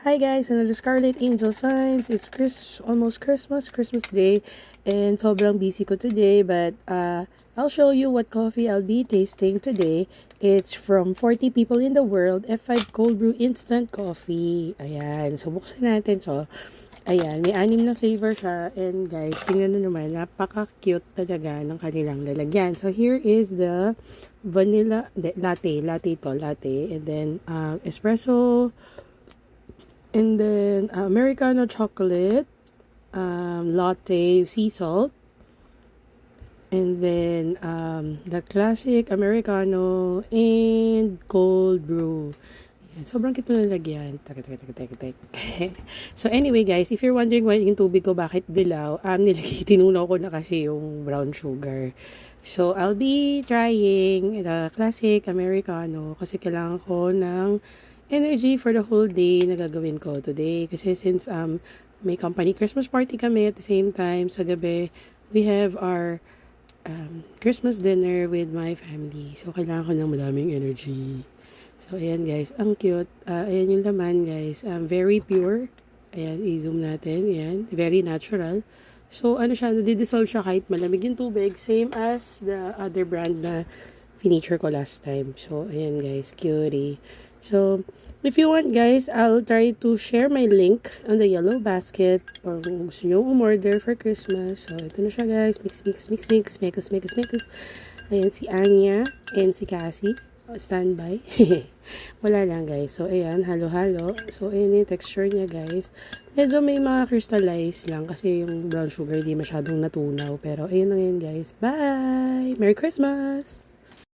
Hi guys, another Scarlet Angel finds. It's almost Christmas Day, and sobrang busy ko today, but I'll show you what coffee I'll be tasting today. It's from 40 people in the world, F5 Cold Brew Instant Coffee. Ayan, so buksan natin. So, ayan, may 6 na flavor siya. And guys, tingnan nyo naman, napaka-cute talaga ng kanilang lalagyan. So, here is the vanilla, latte. And then, espresso, and then Americano chocolate, latte, sea salt, and then the classic Americano and cold brew. Yan, sobrang kito na lagyan. So anyway guys, if you're wondering why yung tubig ko bakit dilaw, tinunaw ko na kasi yung brown sugar. So I'll be trying the classic Americano kasi kailangan ko ng energy for the whole day na gagawin ko today. Kasi since may company Christmas party kami at the same time, sa gabi, we have our Christmas dinner with my family. So, kailangan ko ng madaming energy. So, ayan guys, ang cute. Ayan yung laman guys. Very pure. Ayan, i-zoom natin. Ayan, very natural. So, ano siya, nadi-dissolve siya kahit malamig yung tubig. Same as the other brand na finisher ko last time. So, ayan guys, cutie. So, if you want guys, I'll try to share my link on the yellow basket or kung gusto nyo umorder for Christmas. So, ito na siya guys. Mix. Ayan si Anya and si Cassie. Standby. Wala lang guys. So, ayan, halo-halo. So, ayan yung texture niya guys. Medyo may mga crystallize lang kasi yung brown sugar di masyadong natunaw. Pero, ayan na yun guys. Bye! Merry Christmas!